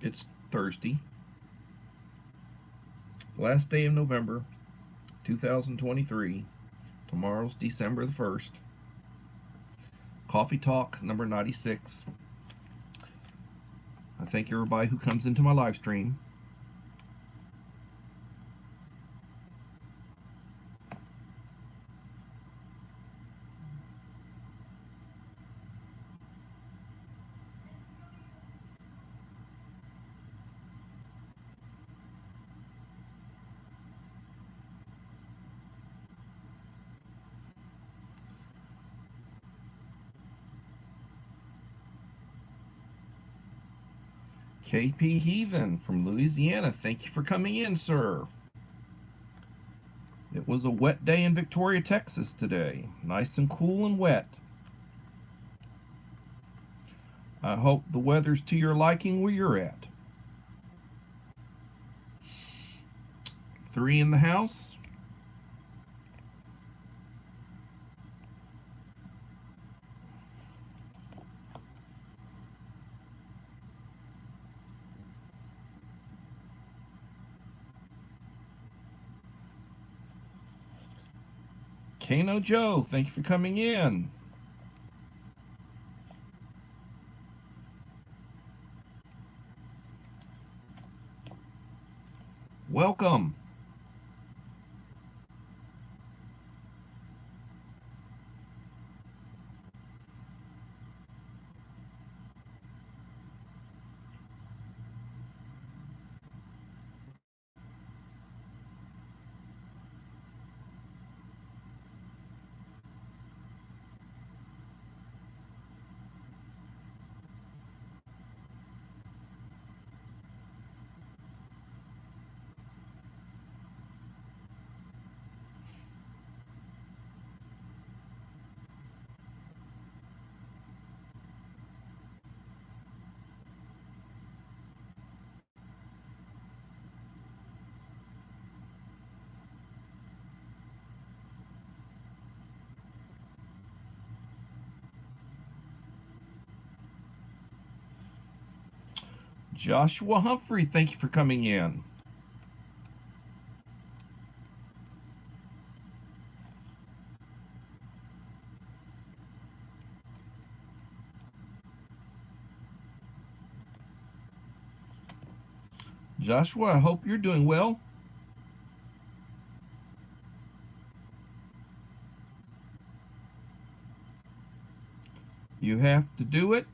It's Thursday, last day of November, 2023. Tomorrow's December the 1st. Coffee Talk number 96. I thank everybody who comes into my live stream. KP Heathen from Louisiana, thank you for coming in, sir. It was a wet day in Victoria, Texas today. Nice and cool and wet. I hope the weather's to your liking where you're at. 3 in the house. Kano Joe, thank you for coming in. Welcome. Joshua Humphrey, thank you for coming in. Joshua, I hope you're doing well. You have to do it.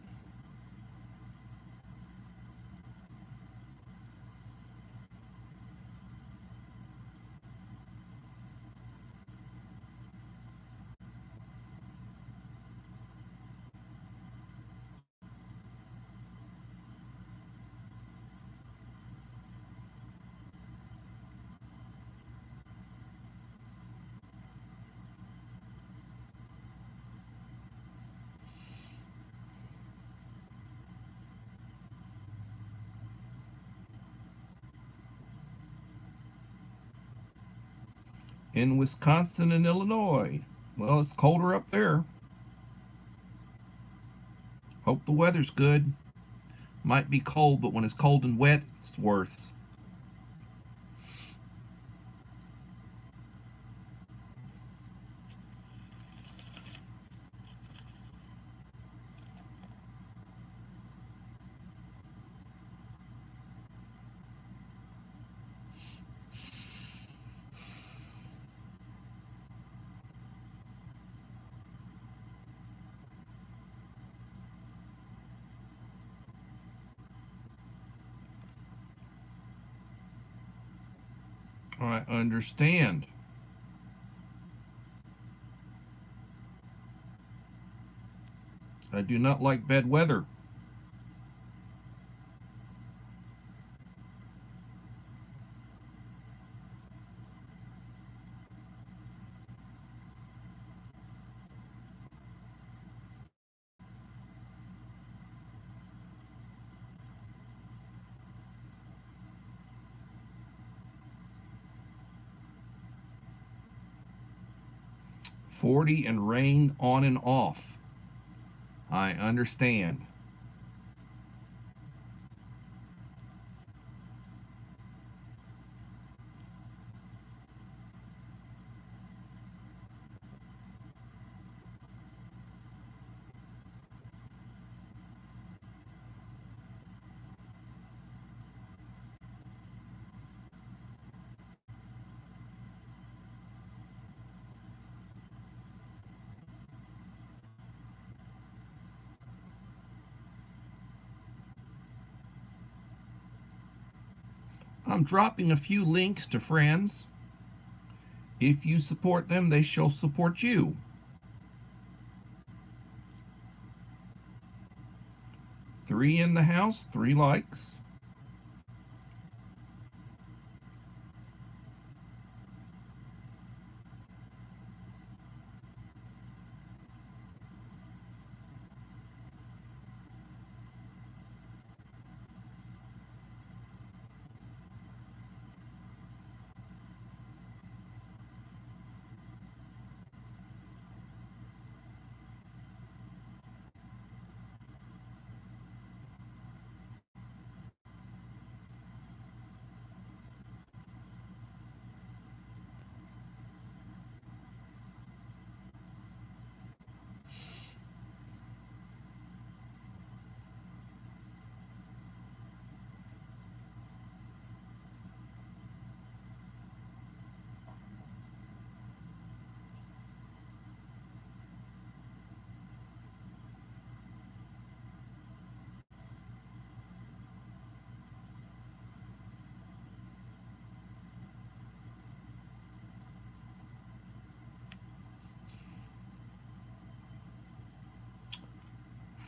In Wisconsin and Illinois. Well, it's colder up there. Hope the weather's good. Might be cold, but when it's cold and wet, it's worth. I understand. I do not like bad weather. .40 and rain on and off. I understand. I'm dropping a few links to friends. If you support them, they shall support you. 3 in the house, 3 likes.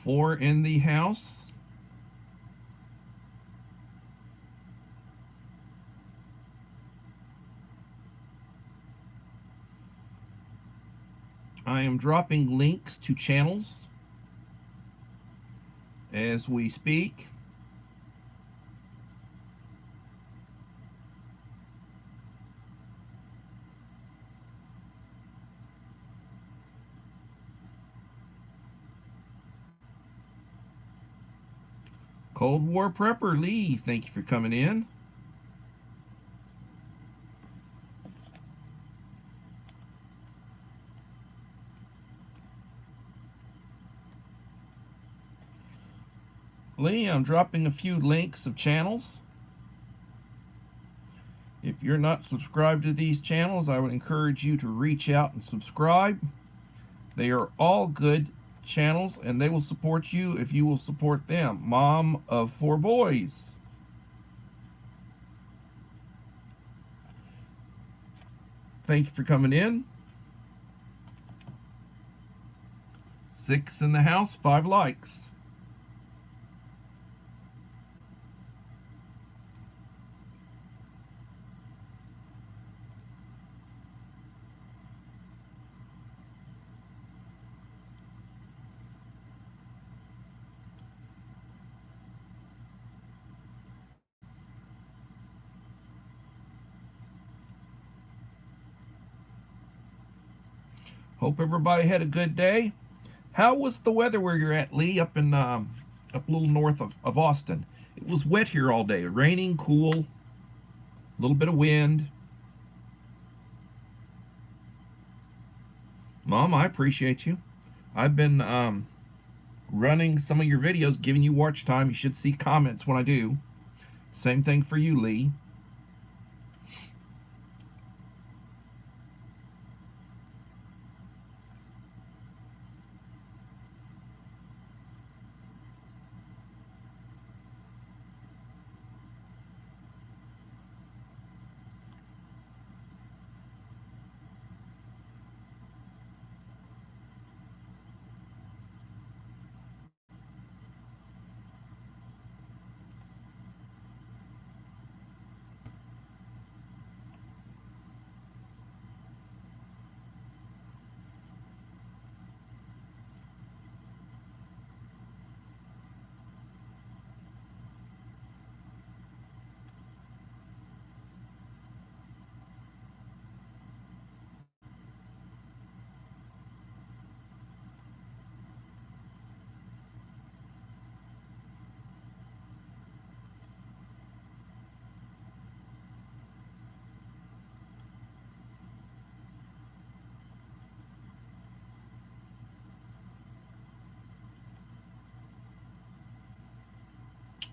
Four in the house. I am dropping links to channels as we speak. Cold War Prepper Lee, thank you for coming in. Lee, I'm dropping a few links of channels. If you're not subscribed to these channels, I would encourage you to reach out and subscribe. They are all good channels and they will support you if you will support them. Mom of 4 boys. Thank you for coming in. 6 in the house, 5 likes. Hope everybody had a good day. How was the weather where you're at, Lee, up a little north of Austin? It was wet here all day, raining, cool, a little bit of wind. Mom, I appreciate you. I've been running some of your videos, giving you watch time. You should see comments when I do. Same thing for you, Lee.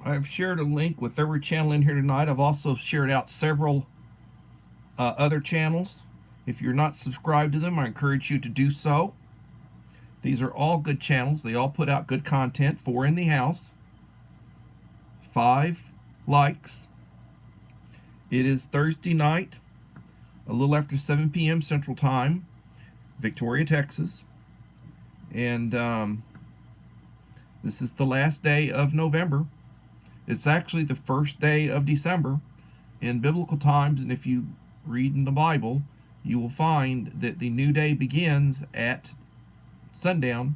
I've shared a link with every channel in here tonight. I've also shared out several other channels. If you're not subscribed to them, I encourage you to do so. These are all good channels. They all put out good content. 4 in the house, 5 likes. It is Thursday night, a little after 7 p.m. Central Time, Victoria, Texas. And this is the last day of November. It's actually the first day of December in biblical times, and if you read in the Bible, you will find that the new day begins at sundown.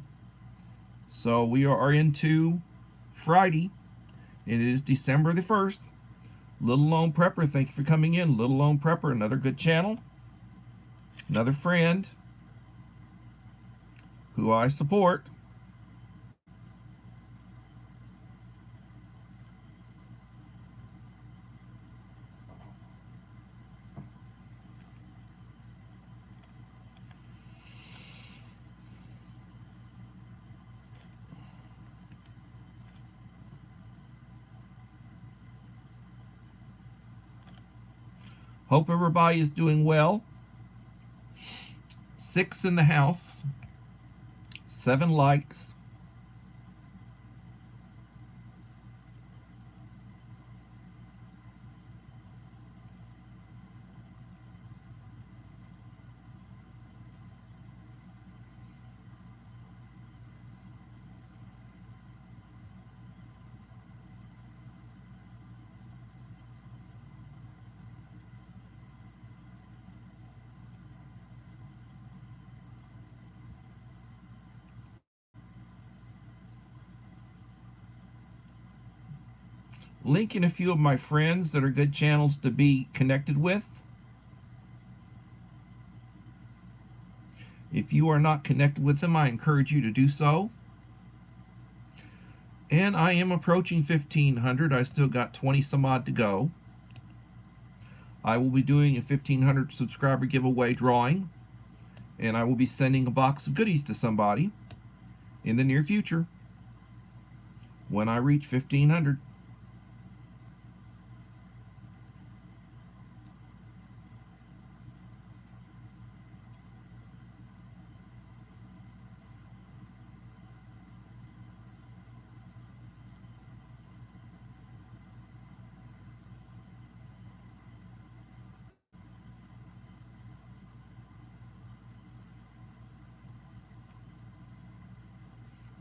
So we are into Friday, and it is December the 1st. Little Lone Prepper, thank you for coming in. Little Lone Prepper, another good channel, another friend who I support. Hope everybody is doing well. 6 in the house, 7 likes. Linking a few of my friends that are good channels to be connected with. If you are not connected with them, I encourage you to do so. And I am approaching 1,500. I still got 20 some odd to go. I will be doing a 1,500 subscriber giveaway drawing, and I will be sending a box of goodies to somebody in the near future when I reach 1,500.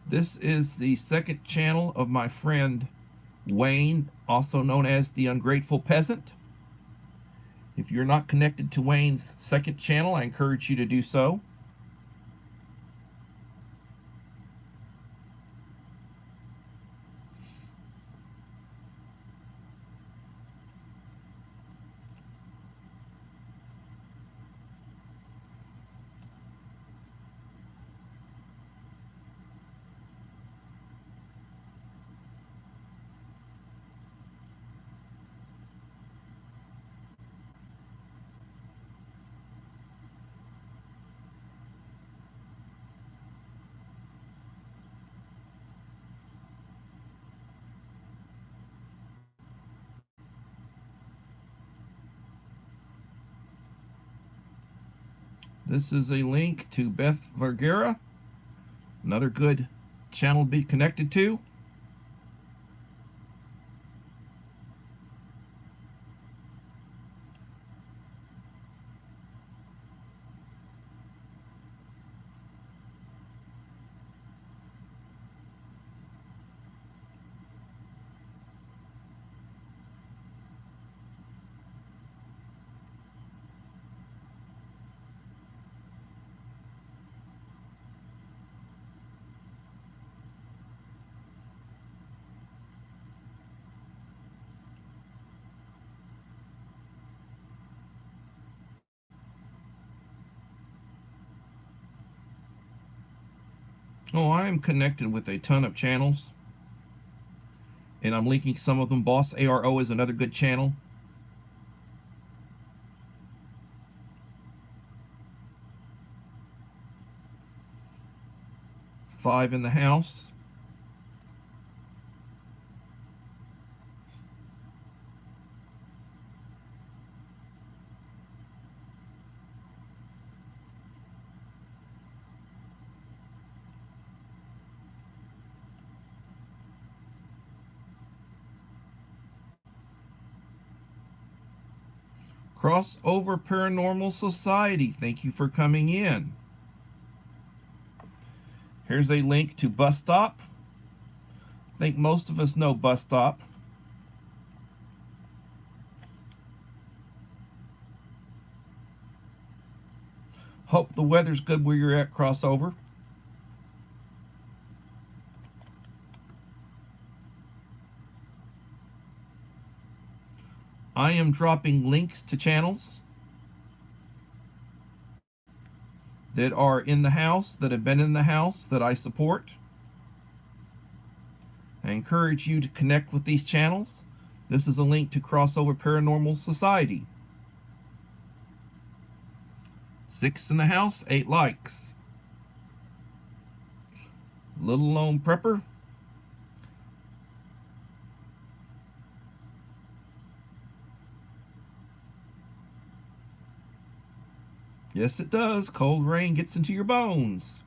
This is the second channel of my friend Wayne, also known as the Ungrateful Peasant. If you're not connected to Wayne's second channel, I encourage you to do so. This is a link to Beth Vergara, another good channel to be connected to. Oh, I am connected with a ton of channels, and I'm linking some of them. Boss ARO is another good channel. Five in the house. Crossover Paranormal Society, thank you for coming in. Here's a link to Bus Stop. I think most of us know Bus Stop. Hope the weather's good where you're at, Crossover. I am dropping links to channels that are in the house, that have been in the house, that I support. I encourage you to connect with these channels. This is a link to Crossover Paranormal Society. 6 in the house, 8 likes. Little Lone Prepper. Yes, it does. Cold rain gets into your bones.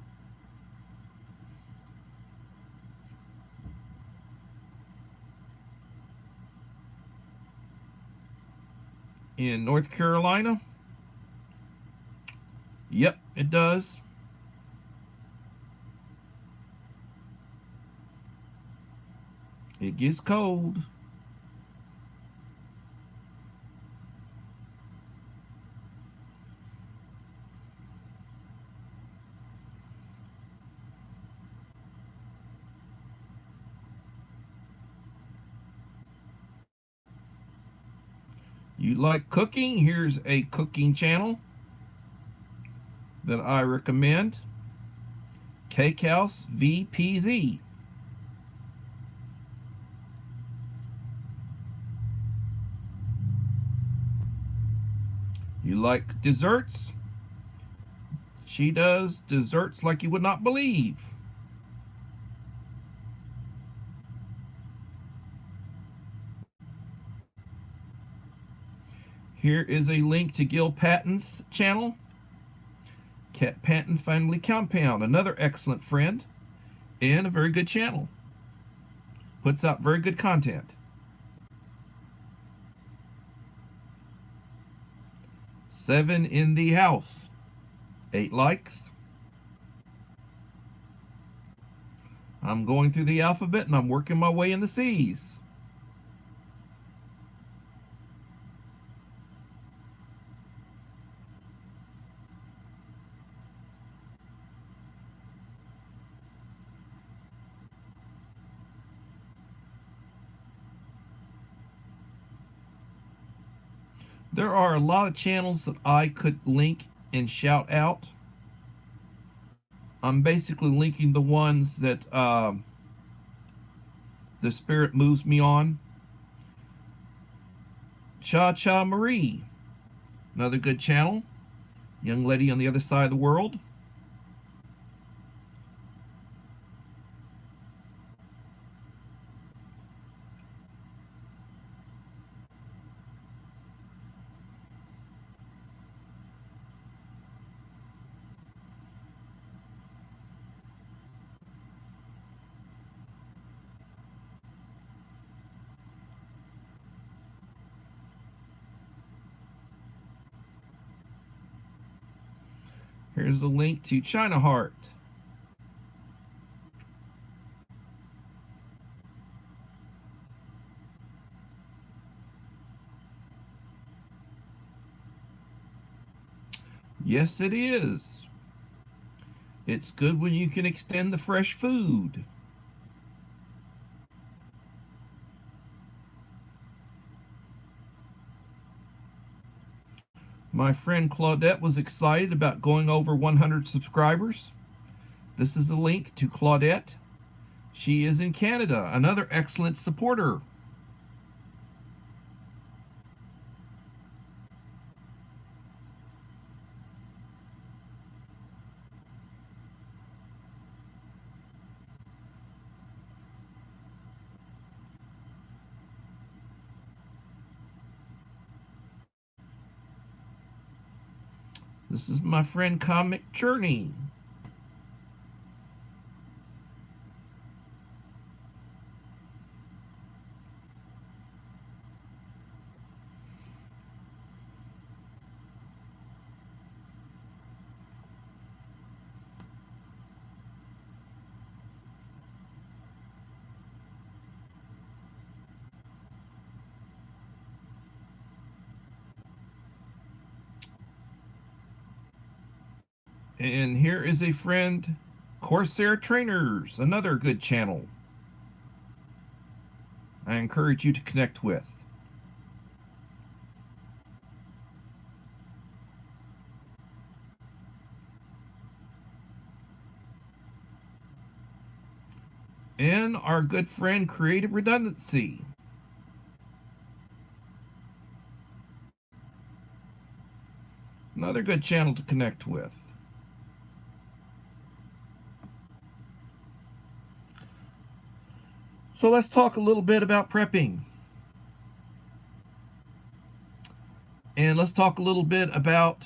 In North Carolina? Yep, it does. It gets cold. You like cooking? Here's a cooking channel that I recommend. Cake House VPZ. You like desserts? She does desserts like you would not believe. Here is a link to Gil Patton's channel. Cat Patton Family Compound, another excellent friend and a very good channel. Puts out very good content. 7 in the house, 8 likes. I'm going through the alphabet and I'm working my way in the C's. There are a lot of channels that I could link and shout out. I'm basically linking the ones that the Spirit moves me on. Cha Cha Marie, another good channel. Young lady on the other side of the world. Here's a link to China Heart. Yes, it is. It's good when you can extend the fresh food. My friend Claudette was excited about going over 100 subscribers. This is a link to Claudette. She is in Canada, another excellent supporter. This is my friend Comic Journey. And here is a friend, Corsair Trainers, another good channel I encourage you to connect with. And our good friend, Creative Redundancy. Another good channel to connect with. So let's talk a little bit about prepping. And let's talk a little bit about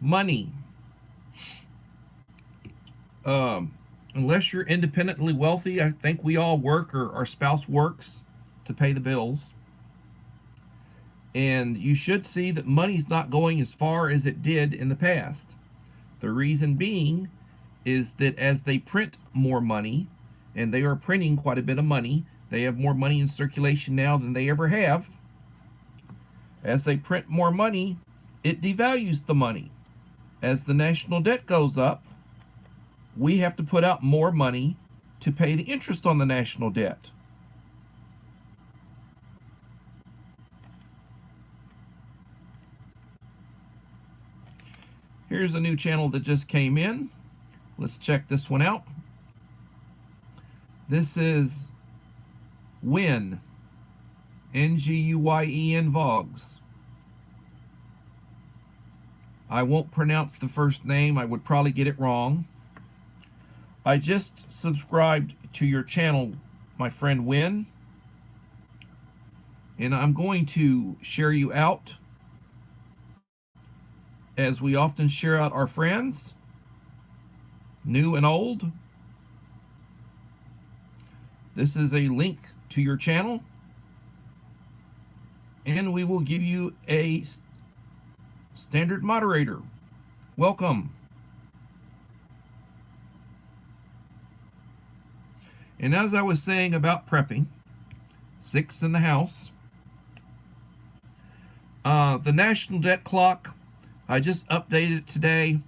money. Unless you're independently wealthy, I think we all work or our spouse works to pay the bills. And you should see that money's not going as far as it did in the past. The reason being is that as they print more money, and they are printing quite a bit of money, they have more money in circulation now than they ever have. As they print more money, it devalues the money. As the national debt goes up, we have to put out more money to pay the interest on the national debt. Here's a new channel that just came in. Let's check this one out. This is Nguyen, Nguyen Vogs. I won't pronounce the first name. I would probably get it wrong. I just subscribed to your channel, my friend Nguyen, and I'm going to share you out, as we often share out our friends, new and old. This is a link to your channel, and we will give you a standard moderator. Welcome. And as I was saying about prepping, 6 in the house, the national debt clock, I just updated it today.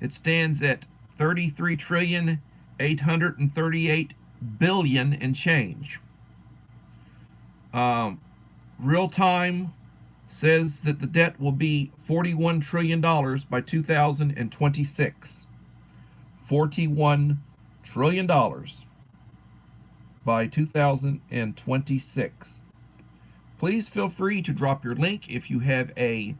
It stands at 33,838 billion and change. Real time says that the debt will be $41 trillion by 2026. $41 trillion by 2026. Please feel free to drop your link if you have a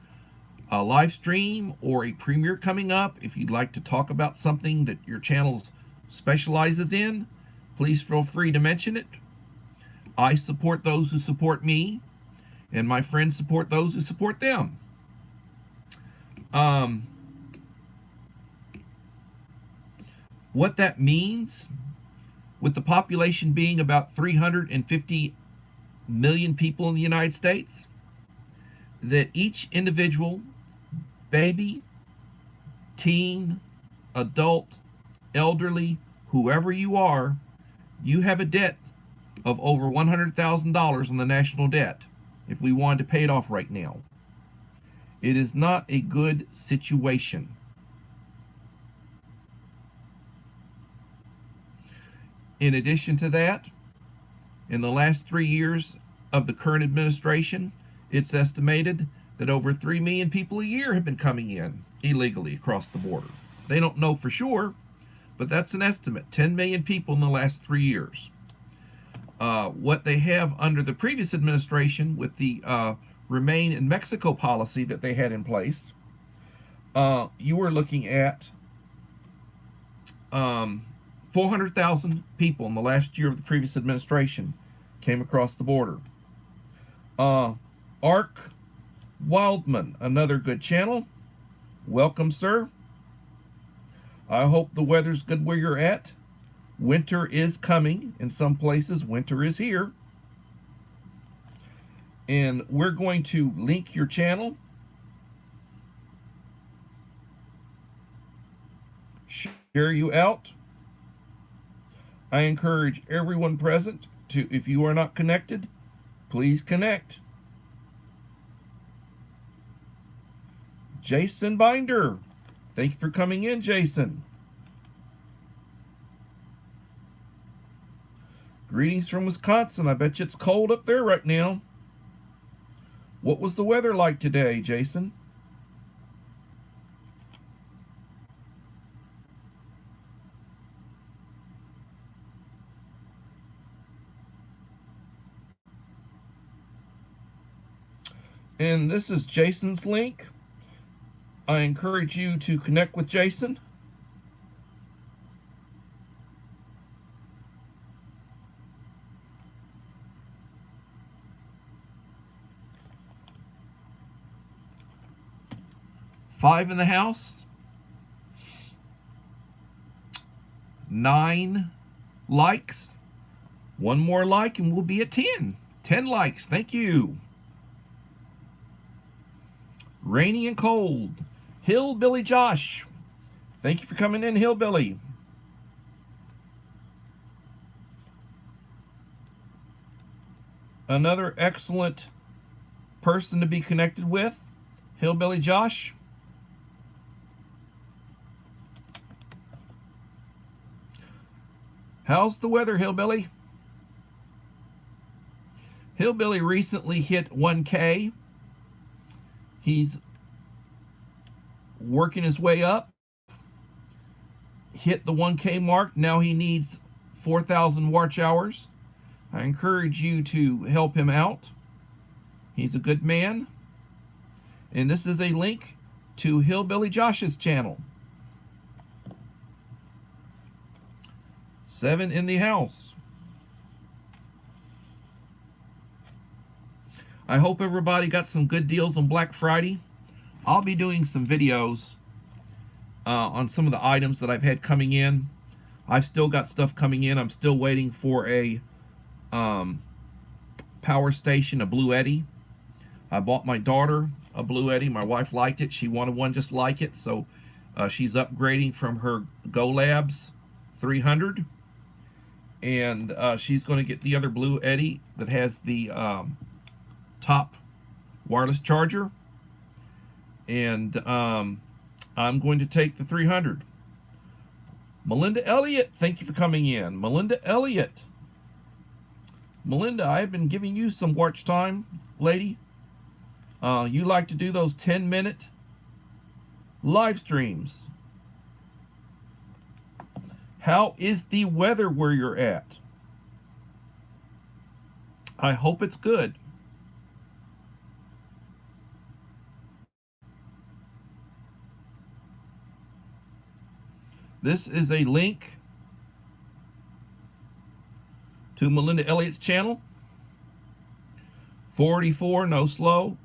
live stream or a premiere coming up. If you'd like to talk about something that your channel specializes in, please feel free to mention it. I support those who support me, and my friends support those who support them. What that means, with the population being about 350 million people in the United States, that each individual, baby, teen, adult, elderly, whoever you are, you have a debt of over $100,000 on the national debt if we wanted to pay it off right now. It is not a good situation. In addition to that, in the last 3 years of the current administration, it's estimated that over 3 million people a year have been coming in illegally across the border. They don't know for sure, but that's an estimate. 10 million people in the last 3 years. What they have under the previous administration with the Remain in Mexico policy that they had in place, you were looking at 400,000 people in the last year of the previous administration came across the border. Ark Wildman, another good channel. Welcome, sir. I hope the weather's good where you're at. Winter is coming. In some places, winter is here. And we're going to link your channel, share you out. I encourage everyone present to, if you are not connected, please connect. Jason Binder, Thank you for coming in, Jason. Greetings from Wisconsin. I bet you it's cold up there right now. What was the weather like today, Jason? And this is Jason's link. I encourage you to connect with Jason. Five in the house. 9 likes. One more like and we'll be at 10. 10 likes. Thank you. Rainy and cold. Hillbilly Josh. Thank you for coming in, Hillbilly. Another excellent person to be connected with, Hillbilly Josh. How's the weather, Hillbilly? Hillbilly recently hit 1K. He's working his way up. Hit the 1K mark. Now he needs 4,000 watch hours. I encourage you to help him out. He's a good man. And this is a link to Hillbilly Josh's channel. 7 in the house. I hope everybody got some good deals on Black Friday. I'll be doing some videos on some of the items that I've had coming in. I've still got stuff coming in. I'm still waiting for a power station, a Blue Eddy. I bought my daughter a Blue Eddy. My wife liked it. She wanted one just like it, so she's upgrading from her Go Labs 300, and she's going to get the other Blue Eddy that has the top wireless charger, and I'm going to take the 300. Melinda Elliott, thank you for coming in. Melinda Elliott. Melinda, I've been giving you some watch time, lady. You like to do those 10-minute live streams. How is the weather where you're at? I hope it's good. This is a link to Melinda Elliott's channel. 44, no snow.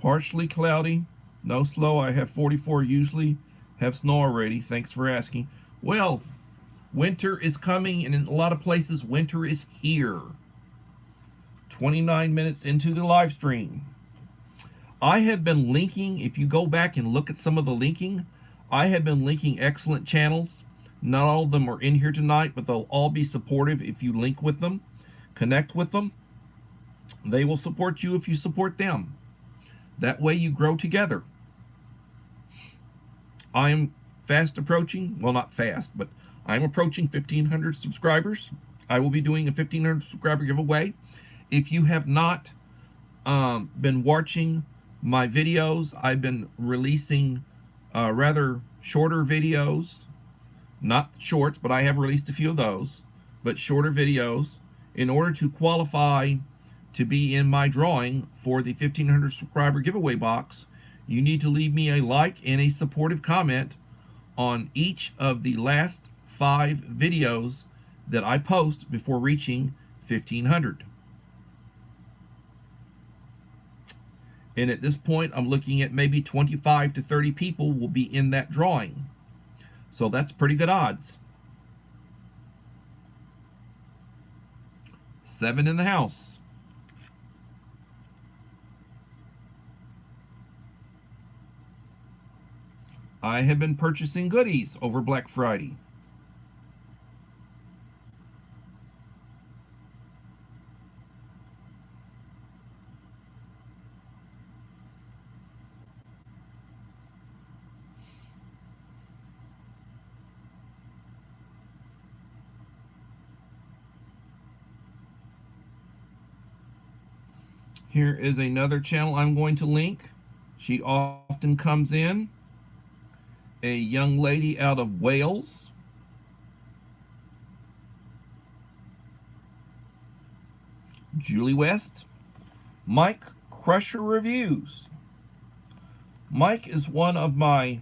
Partially cloudy, no slow. I have 44 usually. Have snow already. Thanks for asking. Well, winter is coming, and in a lot of places, winter is here. 29 minutes into the live stream. I have been linking, if you go back and look at some of the linking, I have been linking excellent channels. Not all of them are in here tonight, but they'll all be supportive if you link with them, connect with them. They will support you if you support them. That way you grow together. I am fast approaching, well, not fast, but I'm approaching 1,500 subscribers. I will be doing a 1,500 subscriber giveaway. If you have not been watching my videos, I've been releasing rather shorter videos. Not shorts, but I have released a few of those, but shorter videos in order to qualify to be in my drawing for the 1,500 subscriber giveaway box. You need to leave me a like and a supportive comment on each of the last 5 videos that I post before reaching 1,500. And at this point, I'm looking at maybe 25 to 30 people will be in that drawing. So that's pretty good odds. 7 in the house. I have been purchasing goodies over Black Friday. Here is another channel I'm going to link. She often comes in. A young lady out of Wales. Julie West. Mike Crusher Reviews. Mike is one of my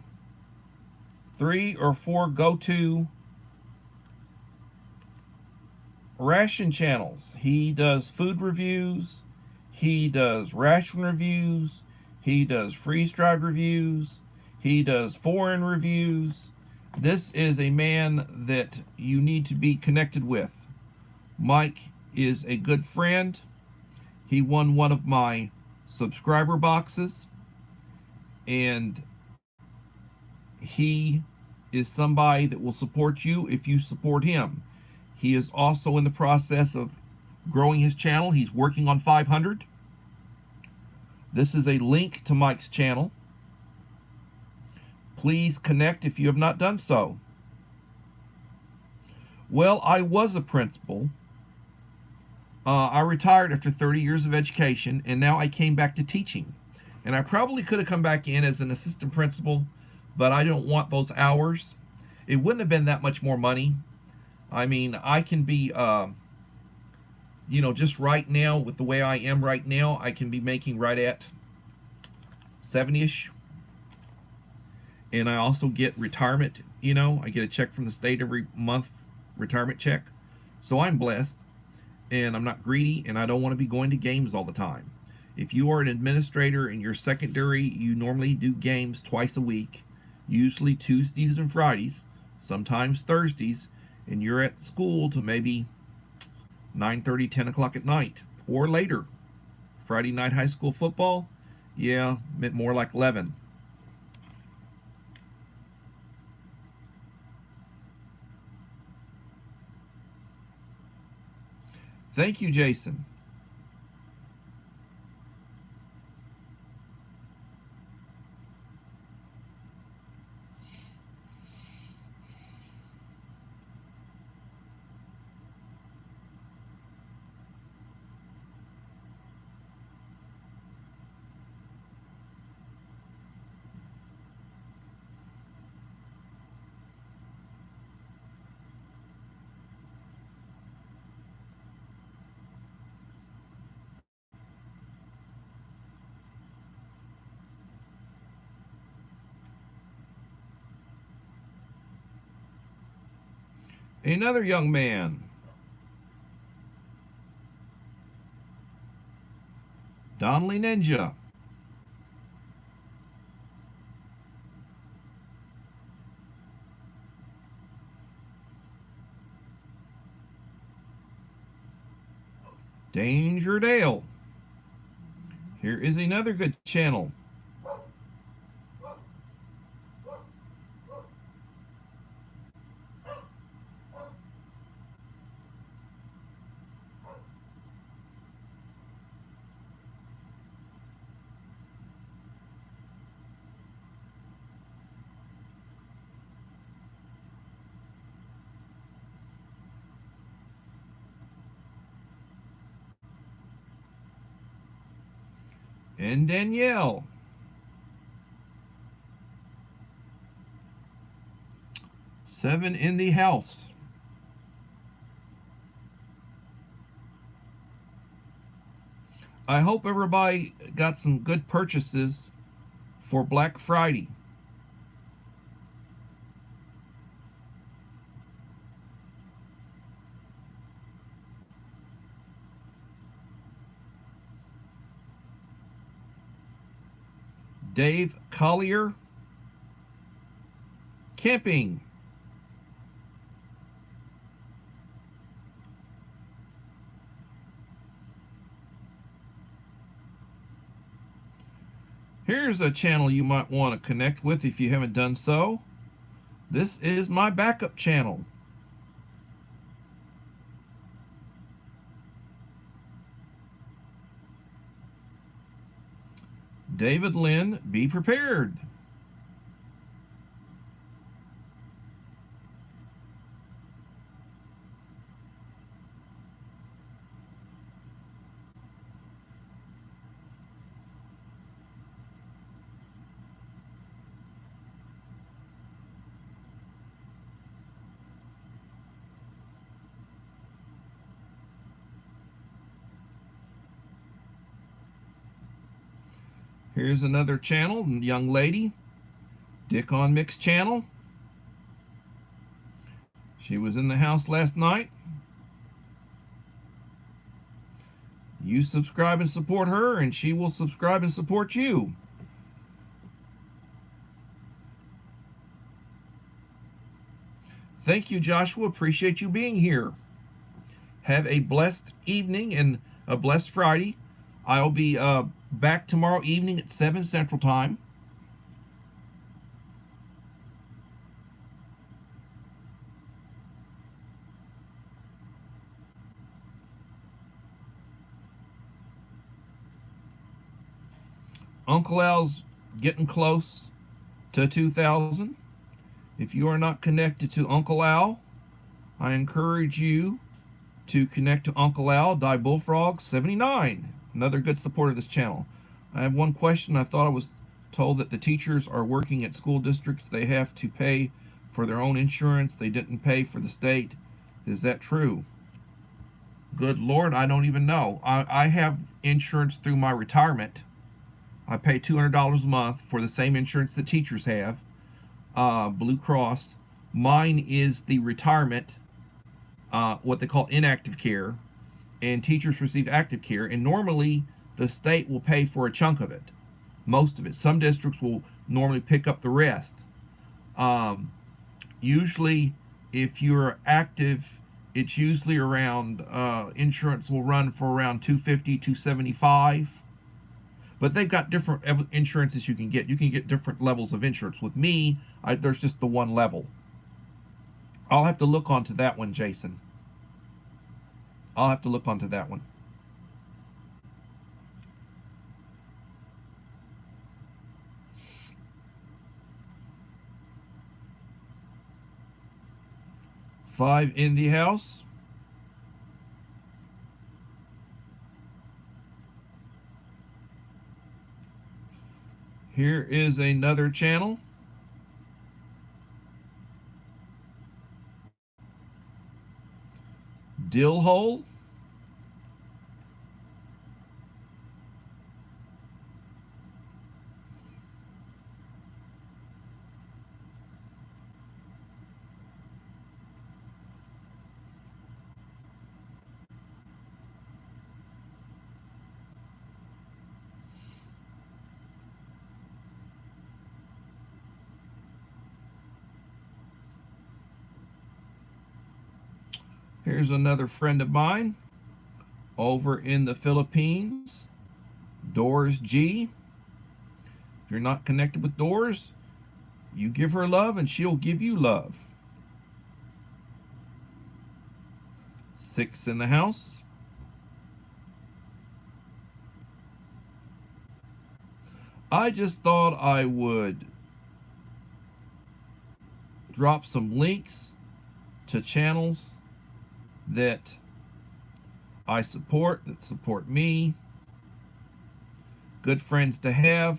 3 or 4 go-to ration channels. He does food reviews, he does ration reviews, he does freeze-dried reviews, he does foreign reviews. This is a man that you need to be connected with. Mike is a good friend. He won one of my subscriber boxes, and he is somebody that will support you if you support him. He is also in the process of growing his channel. He's working on 500. This is a link to Mike's channel. Please connect if you have not done so. Well, I was a principal. I retired after 30 years of education, and now I came back to teaching. And I probably could have come back in as an assistant principal, but I don't want those hours. It wouldn't have been that much more money. I mean, I can be, just right now, with the way I am right now, I can be making right at 70-ish. And I also get retirement, I get a check from the state every month, retirement check. So I'm blessed, and I'm not greedy, and I don't want to be going to games all the time. If you are an administrator in your secondary, you normally do games twice a week, usually Tuesdays and Fridays, sometimes Thursdays, and you're at school till maybe 9:30, 10 o'clock at night, or later. Friday night high school football, yeah, more like 11. Thank you, Jason. Another young man, Donnelly Ninja. Danger Dale. Here is another good channel. And Danielle. Seven in the house. I hope everybody got some good purchases for Black Friday. Dave Collier. Camping. Here's a channel you might want to connect with if you haven't done so. This is my backup channel. David Lynn, be prepared. Here's another channel, young lady, Dick on Mix channel. She was in the house last night. You subscribe and support her, and she will subscribe and support you. Thank you, Joshua. Appreciate you being here. Have a blessed evening and a blessed Friday. I'll be back tomorrow evening at 7 Central Time. Uncle Al's getting close to 2,000. If you are not connected to Uncle Al, I encourage you to connect to Uncle Al, Die Bullfrog 79. Another good supporter of this channel. I have one question. I thought I was told that the teachers are working at school districts. They have to pay for their own insurance. They didn't pay for the state. Is that true? Good Lord, I don't even know. I have insurance through my retirement. I pay $200 a month for the same insurance that teachers have, Blue Cross. Mine is the retirement, what they call inactive care, and teachers receive active care. And normally, the state will pay for a chunk of it, most of it. Some districts will normally pick up the rest. Usually, if you're active, it's usually around, insurance will run for around $250, $275. But they've got different insurances you can get. You can get different levels of insurance. With me, there's just the one level. I'll have to look onto that one, Jason. I'll have to look onto that one. Five in the house. Here is another channel. Dill Hole. Here's another friend of mine over in the Philippines, Doris G. If you're not connected with Doris, you give her love and she'll give you love. 6 in the house. I just thought I would drop some links to channels that I support, that support me, good friends to have.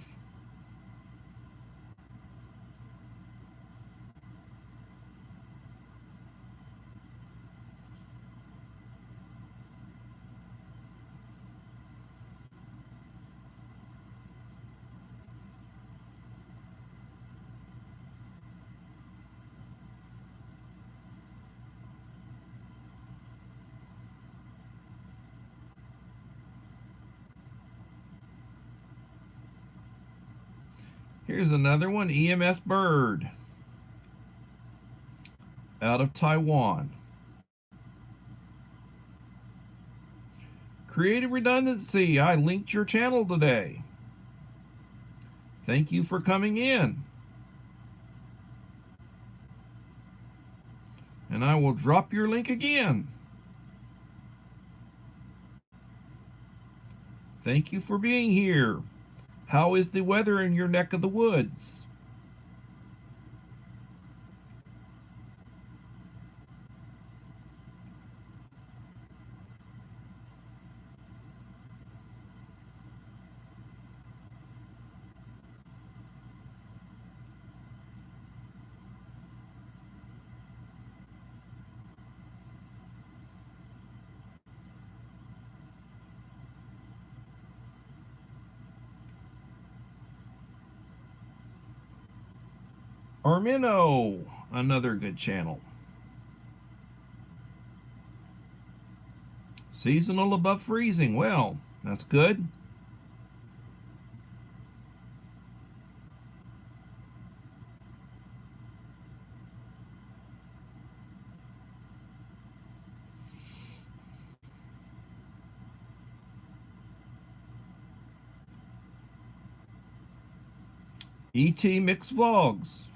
Here's another one, EMS Bird, out of Taiwan. Creative Redundancy, I linked your channel today. Thank you for coming in. And I will drop your link again. Thank you for being here. How is the weather in your neck of the woods? Armino, another good channel. Seasonal above freezing. Well, that's good. ET Mix Vlogs.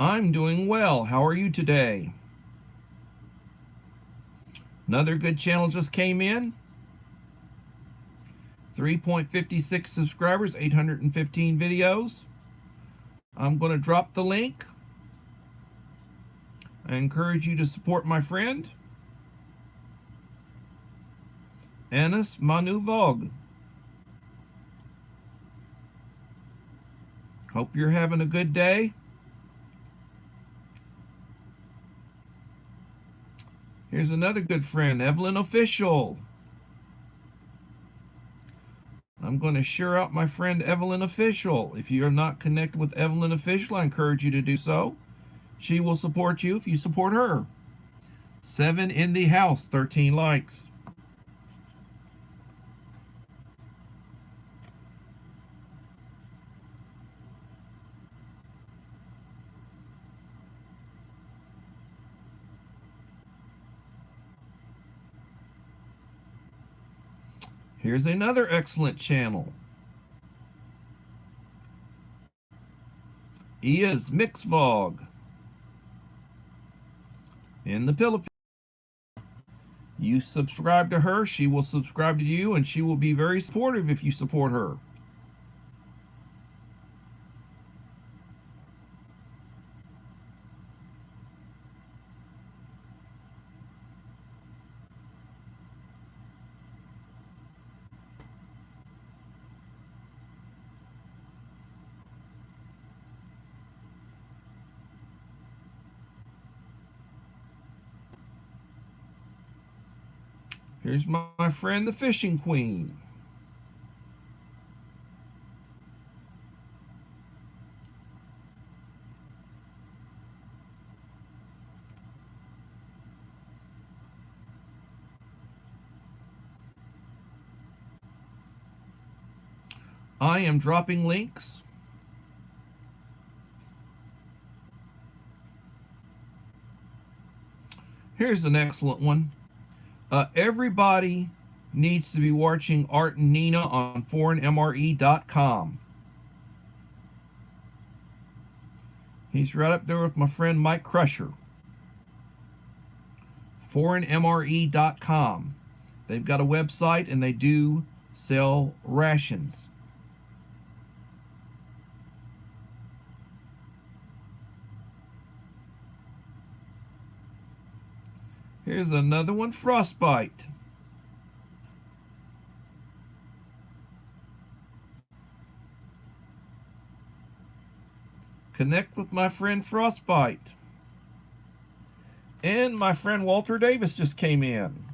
I'm doing well. How are you today? Another good channel just came in. 3.56 subscribers, 815 videos. I'm going to drop the link. I encourage you to support my friend, Anis Manu Vlog. Hope you're having a good day. Here's another good friend, Evelyn Official. I'm going to share out my friend Evelyn Official. If you are not connected with Evelyn Official, I encourage you to do so. She will support you if you support her. 7 in the house, 13 likes. Here's another excellent channel. Ia's Mix Vlog. In the Philippines. You subscribe to her, she will subscribe to you, and she will be very supportive if you support her. Here's my friend, the Fishing Queen. I am dropping links. Here's an excellent one. Everybody needs to be watching Art and Nina on foreignmre.com. He's right up there with my friend Mike Crusher. foreignmre.com. They've got a website and they do sell rations. Here's another one, Frostbite. Connect with my friend Frostbite. And my friend Walter Davis just came in.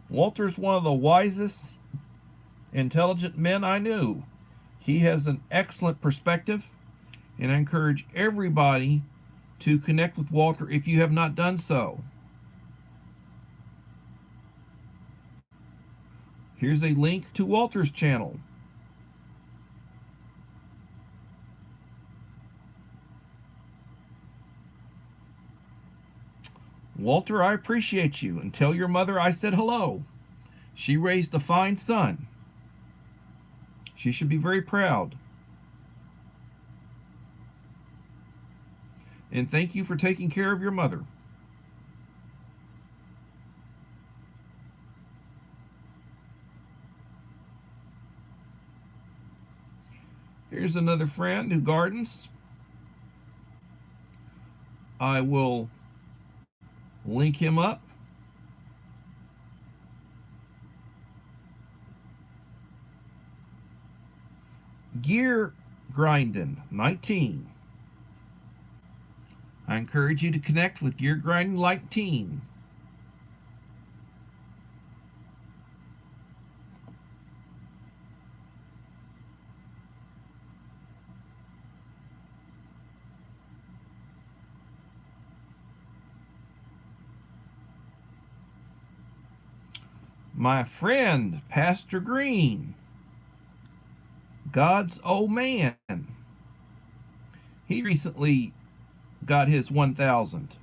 Walter's one of the wisest, intelligent men I knew. He has an excellent perspective, and I encourage everybody to connect with Walter if you have not done so. Here's a link to Walter's channel. Walter, I appreciate you, and tell your mother I said hello. She raised a fine son. She should be very proud. And thank you for taking care of your mother. Here's another friend who gardens. I will link him up. Gear Grinding 19. I encourage you to connect with Gear Grinding 19. My friend, Pastor Green, God's old man. He recently got his 1,000.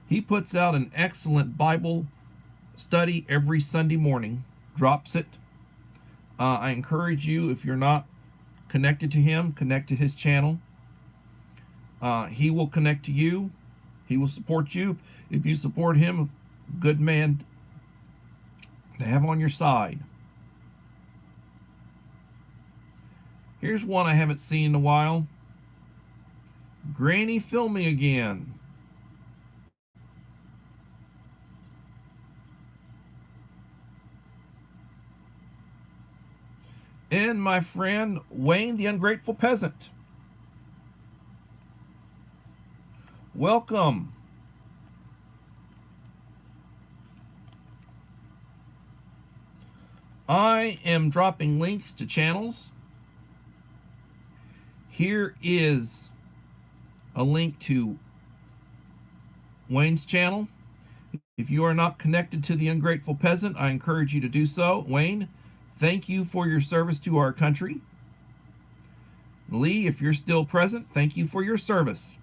He puts out an excellent Bible study every Sunday morning, drops it. I encourage you, if you're not connected to him, connect to his channel. He will connect to you. He will support you. If you support him, good man to have on your side. Here's one I haven't seen in a while. Granny filming again. And my friend Wayne the Ungrateful Peasant. Welcome. I am dropping links to channels. Here is a link to Wayne's channel. If you are not connected to the Ungrateful Peasant, I encourage you to do so. Wayne, thank you for your service to our country. Lee, if you're still present, thank you for your service.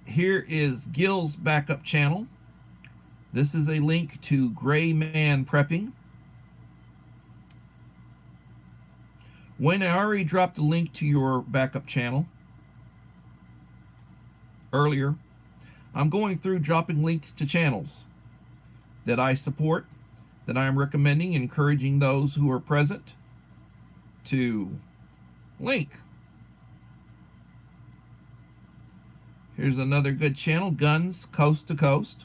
Here is Gil's backup channel. This is a link to Gray Man Prepping. Wayne, I already dropped a link to your backup channel earlier. I'm going through dropping links to channels that I support, that I am recommending, encouraging those who are present to link. Here's another good channel, Guns Coast to Coast.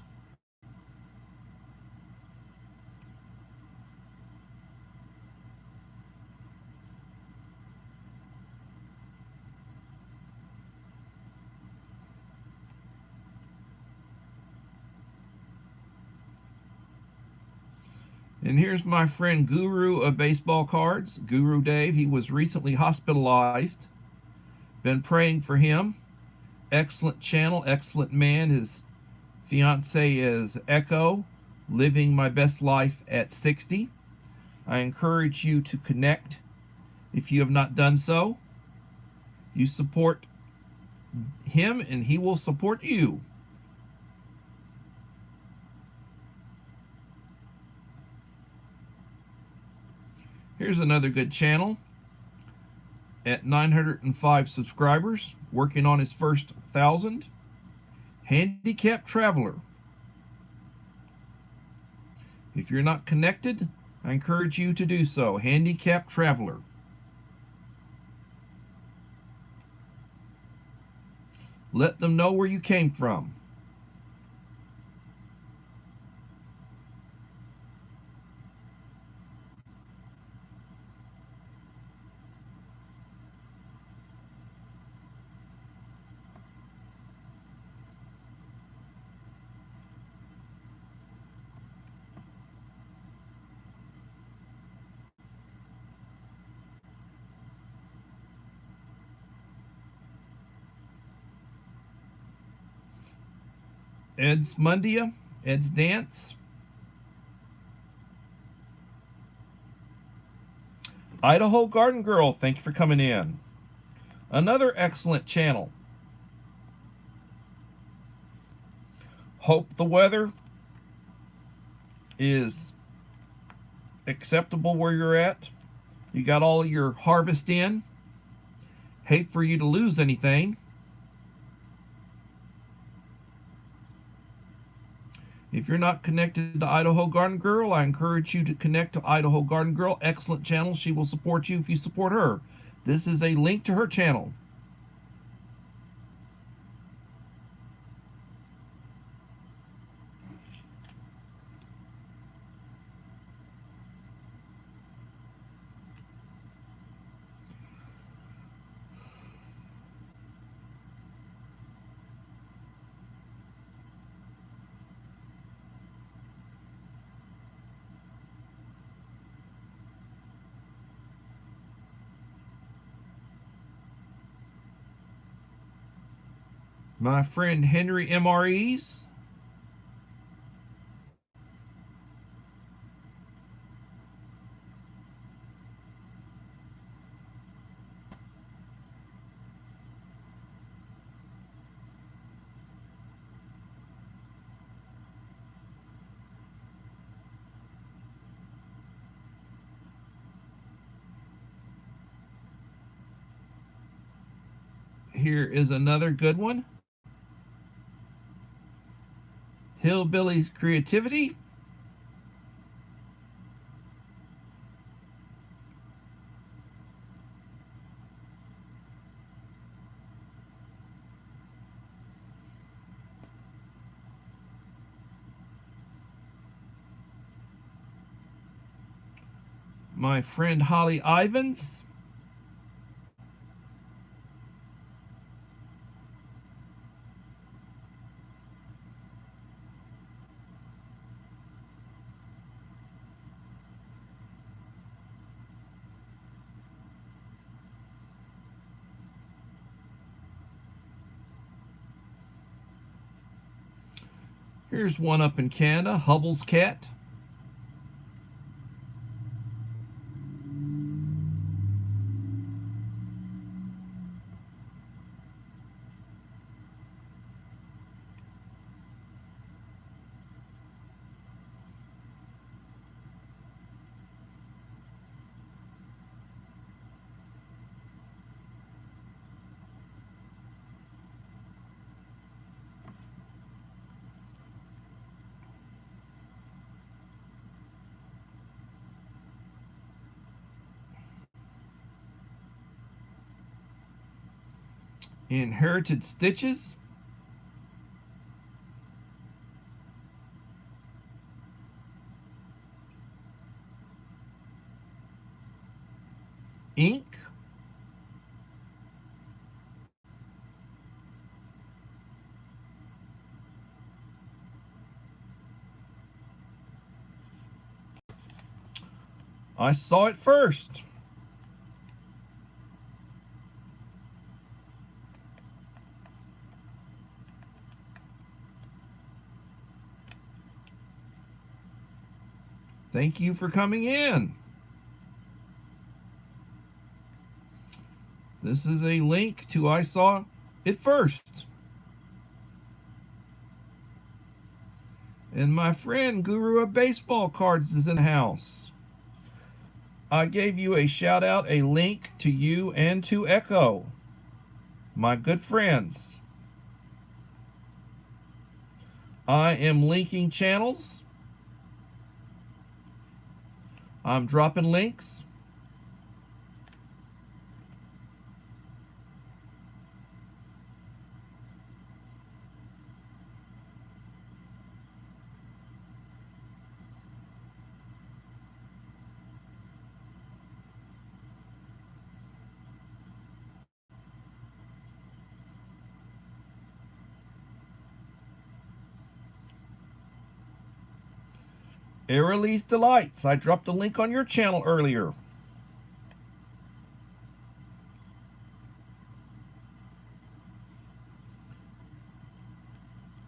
And here's my friend Guru of Baseball Cards, Guru Dave. He was recently hospitalized. Been praying for him. Excellent channel, excellent man. His fiance is Echo, living my best life at 60. I encourage you to connect if you have not done so. You support him and he will support you. Here's another good channel at 905 subscribers, working on his first 1,000. Handicapped Traveler. If you're not connected, I encourage you to do so. Handicapped Traveler. Let them know where you came from. Ed's Mundia, Ed's Dance. Idaho Garden Girl, thank you for coming in. Another excellent channel. Hope the weather is acceptable where you're at. You got all your harvest in. Hate for you to lose anything. If you're not connected to Idaho Garden Girl, I encourage you to connect to Idaho Garden Girl. Excellent channel. She will support you if you support her. This is a link to her channel. My friend Henry MREs. Here is another good one. Hillbilly's Creativity. My friend Holly Ivins. Here's one up in Canada, Hubble's Cat. Inherited Stitches. Ink. I saw it first. Thank you for coming in. This is a link to I saw it first. And my friend Guru of Baseball Cards is in the house. I gave you a shout out, a link to you and to Echo, my good friends. I am linking channels. I'm dropping links. Airly's Delights. I dropped a link on your channel earlier.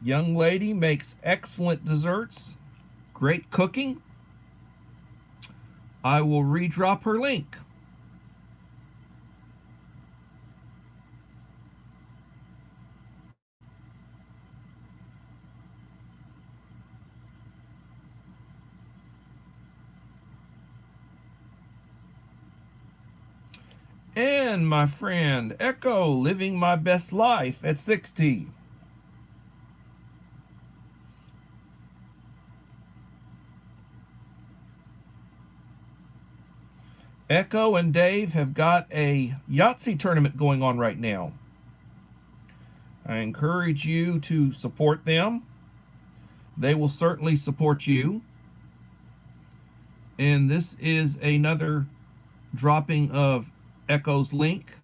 Young lady makes excellent desserts. Great cooking. I will redrop her link. And my friend Echo, living my best life at 60. Echo and Dave have got a Yahtzee tournament going on right now. I encourage you to support them. They will certainly support you. And this is another dropping of Echo's link.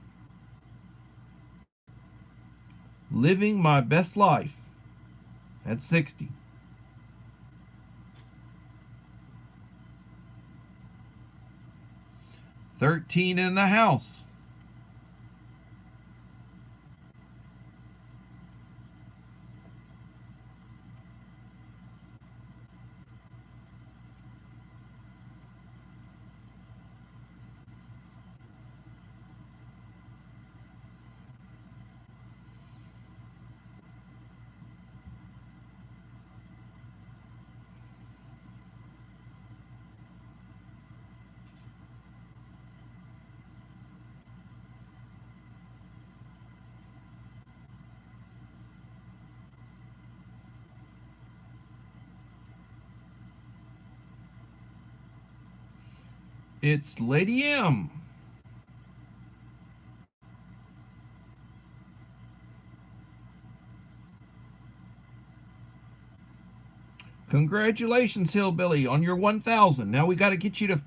Living my best life at 60. $13 in the house. It's Lady M. Congratulations, Hillbilly, on your 1,000. Now we got to get you to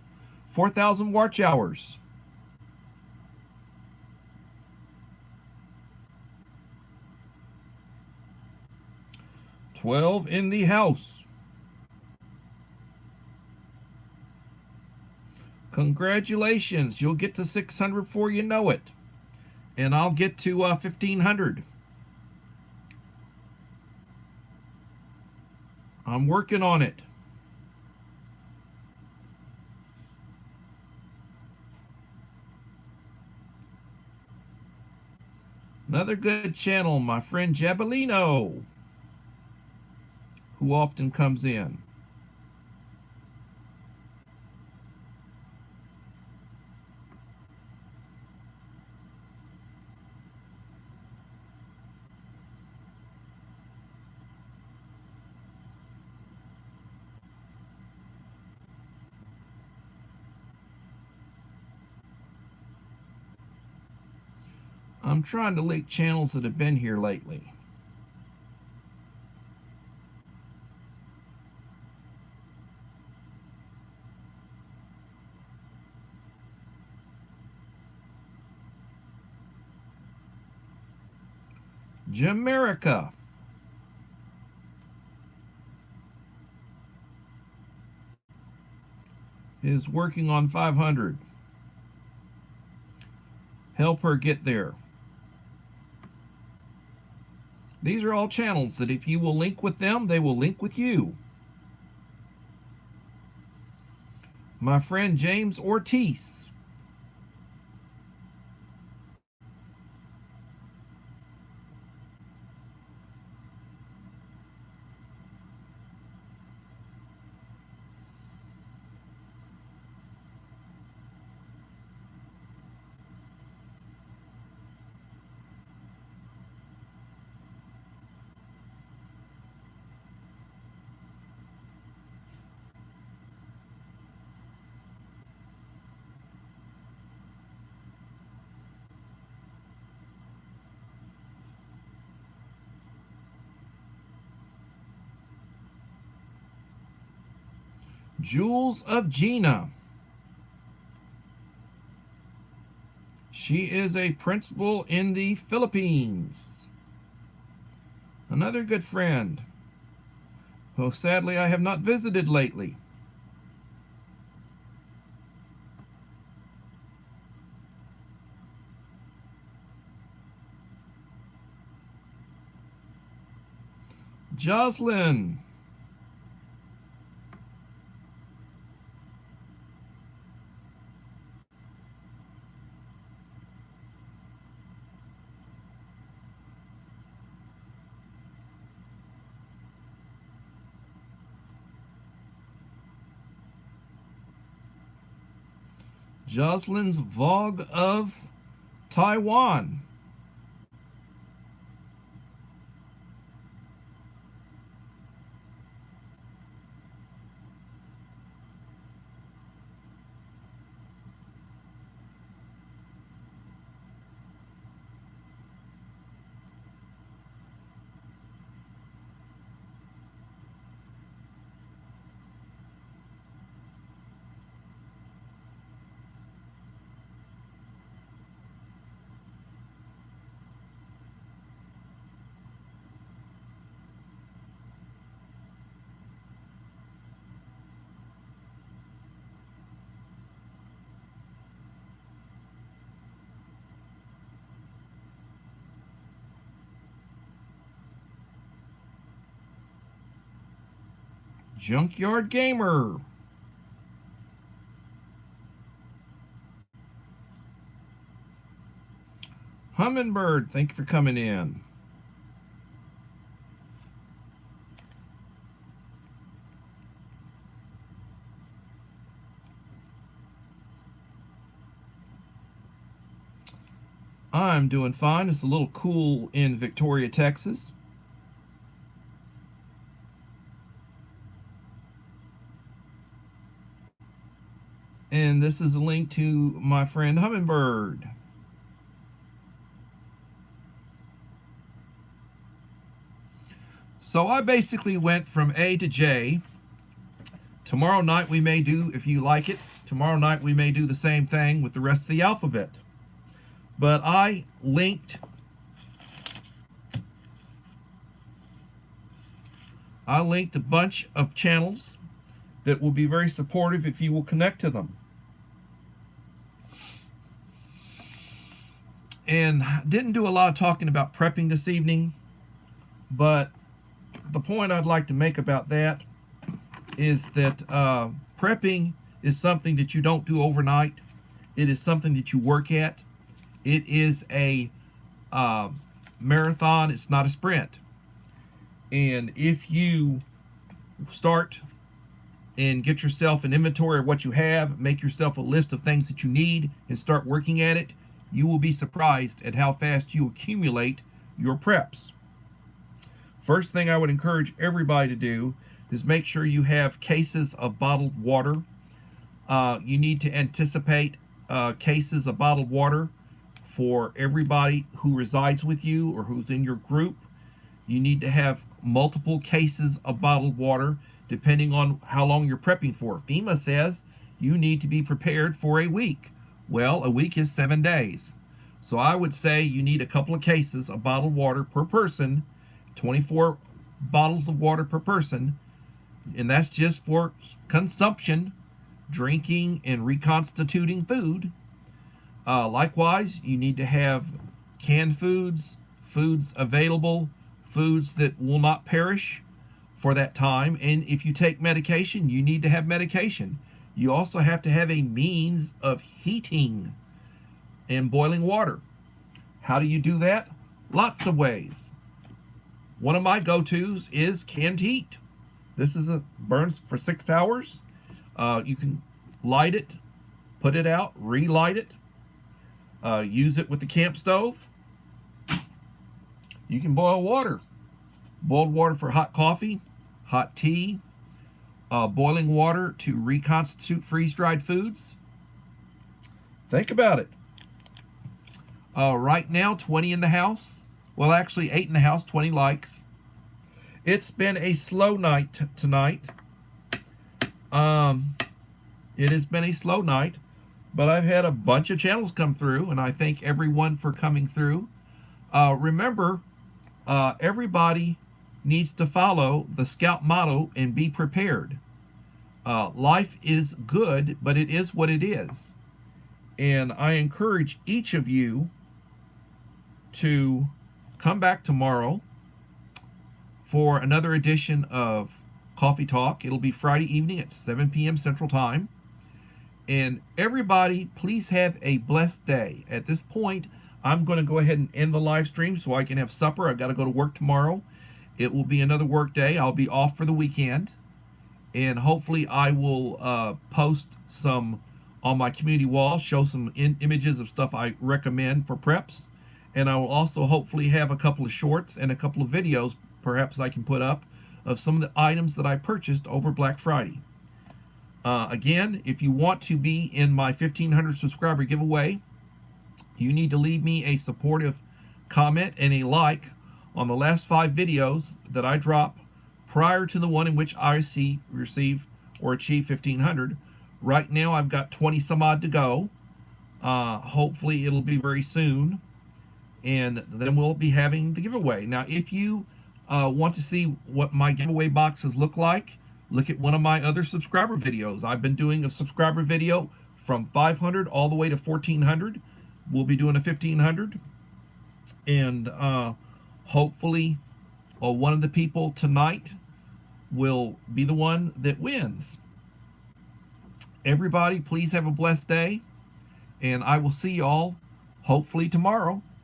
4,000 watch hours. 12 in the house. Congratulations. You'll get to 600 before you know it. And I'll get to 1,500. I'm working on it. Another good channel, my friend Jabalino, who often comes in. I'm trying to link channels that have been here lately. Jamaica. Is working on 500. Help her get there. These are all channels that if you will link with them, they will link with you. My friend James Ortiz. Jules of Gina. She is a principal in the Philippines. Another good friend, who sadly I have not visited lately. Jocelyn. Jocelyn's Vlog of Taiwan. Junkyard Gamer. Hummingbird, thank you for coming in. I'm doing fine. It's a little cool in Victoria, Texas. And this is a link to my friend Hummingbird. So I basically went from A to J. Tomorrow night we may do, if you like it, tomorrow night we may do the same thing with the rest of the alphabet. But I linked a bunch of channels that will be very supportive if you will connect to them. And didn't do a lot of talking about prepping this evening, but the point I'd like to make about that is that prepping is something that you don't do overnight. It is something that you work at. It is a marathon. It's not a sprint. And if you start and get yourself an inventory of what you have, make yourself a list of things that you need, and start working at it, you will be surprised at how fast you accumulate your preps. First thing I would encourage everybody to do is make sure you have cases of bottled water. You need to anticipate cases of bottled water for everybody who resides with you or who's in your group. You need to have multiple cases of bottled water depending on how long you're prepping for. FEMA says you need to be prepared for a week. Well, a week is 7 days. So I would say you need a couple of cases of bottled water per person, 24 bottles of water per person, and that's just for consumption, drinking, and reconstituting food. Likewise, you need to have canned foods, foods available, foods that will not perish for that time. And if you take medication, you need to have medication. You also have to have a means of heating and boiling water. How do you do that? Lots of ways. One of my go-tos is canned heat. This is burns for 6 hours. You can light it, put it out, relight it, use it with the camp stove. You can boil water. Boiled water for hot coffee, hot tea, boiling water to reconstitute freeze-dried foods. Think about it. Right now, 20 in the house. Well, actually, 8 in the house, 20 likes. It's been a slow night tonight. It has been a slow night, but I've had a bunch of channels come through, and I thank everyone for coming through. Remember, everybody needs to follow the Scout motto and be prepared. Life is good, but it is what it is. And I encourage each of you to come back tomorrow for another edition of Coffee Talk. It'll be Friday evening at 7 p.m. Central Time. And everybody, please have a blessed day. At this point, I'm going to go ahead and end the live stream so I can have supper. I've got to go to work tomorrow. It will be another work day. I'll be off for the weekend. And hopefully I will post some on my community wall, show some images of stuff I recommend for preps. And I will also hopefully have a couple of shorts and a couple of videos perhaps I can put up of some of the items that I purchased over Black Friday. Again, if you want to be in my 1,500 subscriber giveaway, you need to leave me a supportive comment and a like on the last 5 videos that I drop prior to the one in which I receive or achieve 1,500. Right now I've got 20 some odd to go. Hopefully it'll be very soon, and then we'll be having the giveaway. Now if you want to see what my giveaway boxes look like, look at one of my other subscriber videos. I've been doing a subscriber video from 500 all the way to 1,400. We'll be doing a 1,500, and hopefully one of the people tonight will be the one that wins. Everybody, please have a blessed day, and I will see y'all hopefully tomorrow.